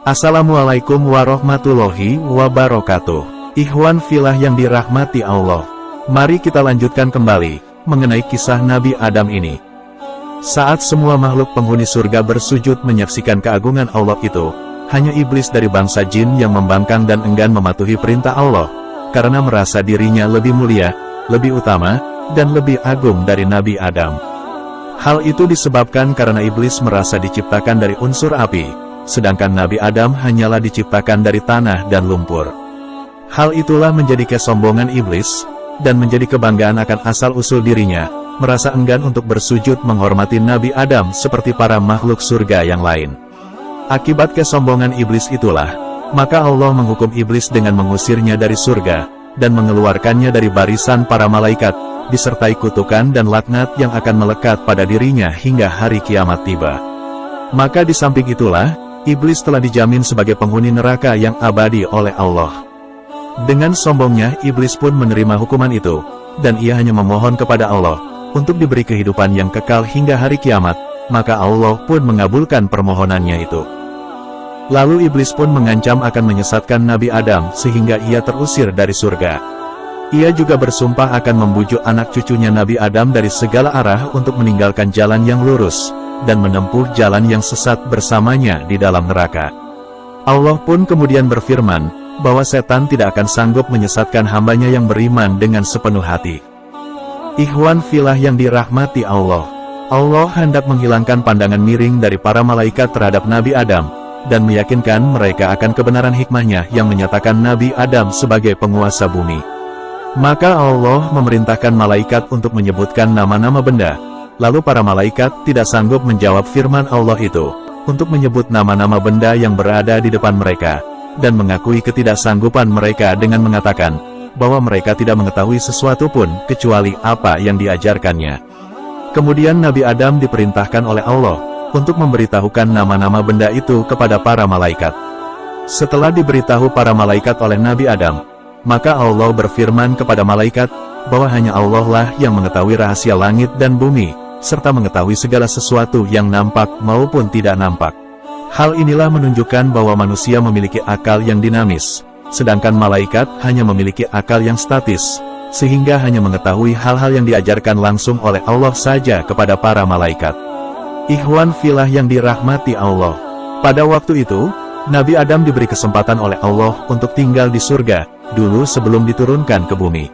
Assalamualaikum warahmatullahi wabarakatuh. Ikhwan filah yang dirahmati Allah. Mari kita lanjutkan kembali mengenai kisah Nabi Adam ini. Saat semua makhluk penghuni surga bersujud menyaksikan keagungan Allah itu, hanya iblis dari bangsa jin yang membangkang dan enggan mematuhi perintah Allah, karena merasa dirinya lebih mulia, lebih utama, dan lebih agung dari Nabi Adam. Hal itu disebabkan karena iblis merasa diciptakan dari unsur api, sedangkan Nabi Adam hanyalah diciptakan dari tanah dan lumpur. Hal itulah menjadi kesombongan iblis, dan menjadi kebanggaan akan asal-usul dirinya, merasa enggan untuk bersujud menghormati Nabi Adam seperti para makhluk surga yang lain. Akibat kesombongan iblis itulah, maka Allah menghukum iblis dengan mengusirnya dari surga, dan mengeluarkannya dari barisan para malaikat, disertai kutukan dan laknat yang akan melekat pada dirinya hingga hari kiamat tiba. Maka di samping itulah, iblis telah dijamin sebagai penghuni neraka yang abadi oleh Allah. Dengan sombongnya, iblis pun menerima hukuman itu, dan ia hanya memohon kepada Allah, untuk diberi kehidupan yang kekal hingga hari kiamat, maka Allah pun mengabulkan permohonannya itu. Lalu iblis pun mengancam akan menyesatkan Nabi Adam sehingga ia terusir dari surga. Ia juga bersumpah akan membujuk anak cucunya Nabi Adam dari segala arah untuk meninggalkan jalan yang lurus, dan menempuh jalan yang sesat bersamanya di dalam neraka. Allah pun kemudian berfirman, bahwa setan tidak akan sanggup menyesatkan hambanya yang beriman dengan sepenuh hati. Ikhwan filah yang dirahmati Allah, Allah hendak menghilangkan pandangan miring dari para malaikat terhadap Nabi Adam, dan meyakinkan mereka akan kebenaran hikmahnya yang menyatakan Nabi Adam sebagai penguasa bumi. Maka Allah memerintahkan malaikat untuk menyebutkan nama-nama benda, lalu para malaikat tidak sanggup menjawab firman Allah itu, untuk menyebut nama-nama benda yang berada di depan mereka, dan mengakui ketidaksanggupan mereka dengan mengatakan, bahwa mereka tidak mengetahui sesuatu pun, kecuali apa yang diajarkannya. Kemudian Nabi Adam diperintahkan oleh Allah, untuk memberitahukan nama-nama benda itu kepada para malaikat. Setelah diberitahu para malaikat oleh Nabi Adam, maka Allah berfirman kepada malaikat, bahwa hanya Allah lah yang mengetahui rahasia langit dan bumi, serta mengetahui segala sesuatu yang nampak maupun tidak nampak. Hal inilah menunjukkan bahwa manusia memiliki akal yang dinamis, sedangkan malaikat hanya memiliki akal yang statis, sehingga hanya mengetahui hal-hal yang diajarkan langsung oleh Allah saja kepada para malaikat. Ikhwan filah yang dirahmati Allah. Pada waktu itu, Nabi Adam diberi kesempatan oleh Allah untuk tinggal di surga, dulu sebelum diturunkan ke bumi.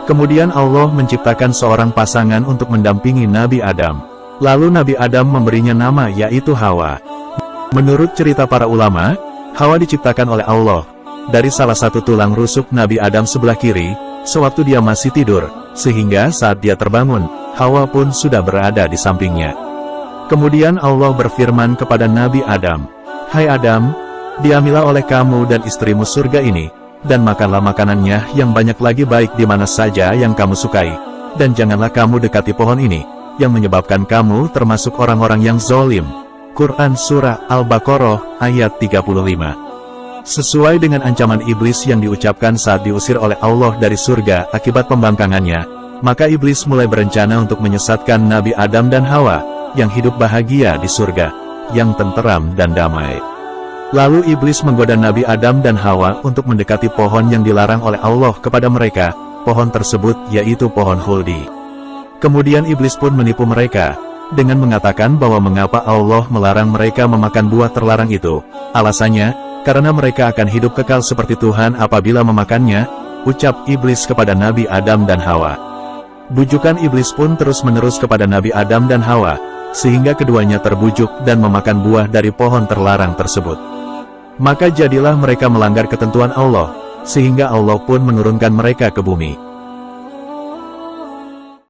Kemudian Allah menciptakan seorang pasangan untuk mendampingi Nabi Adam. Lalu Nabi Adam memberinya nama yaitu Hawa. Menurut cerita para ulama, Hawa diciptakan oleh Allah dari salah satu tulang rusuk Nabi Adam sebelah kiri, sewaktu dia masih tidur, sehingga saat dia terbangun, Hawa pun sudah berada di sampingnya. Kemudian Allah berfirman kepada Nabi Adam, "Hai Adam, diambillah oleh kamu dan istrimu surga ini, dan makanlah makanannya yang banyak lagi baik di mana saja yang kamu sukai, dan janganlah kamu dekati pohon ini, yang menyebabkan kamu termasuk orang-orang yang zalim." Quran Surah Al-Baqarah, ayat 35. Sesuai dengan ancaman iblis yang diucapkan saat diusir oleh Allah dari surga akibat pembangkangannya, maka iblis mulai berencana untuk menyesatkan Nabi Adam dan Hawa, yang hidup bahagia di surga, yang tenteram dan damai. Lalu iblis menggoda Nabi Adam dan Hawa untuk mendekati pohon yang dilarang oleh Allah kepada mereka, pohon tersebut yaitu pohon huldi. Kemudian iblis pun menipu mereka, dengan mengatakan bahwa mengapa Allah melarang mereka memakan buah terlarang itu. Alasannya, karena mereka akan hidup kekal seperti Tuhan apabila memakannya, ucap iblis kepada Nabi Adam dan Hawa. Bujukan iblis pun terus-menerus kepada Nabi Adam dan Hawa, sehingga keduanya terbujuk dan memakan buah dari pohon terlarang tersebut. Maka jadilah mereka melanggar ketentuan Allah, sehingga Allah pun menurunkan mereka ke bumi.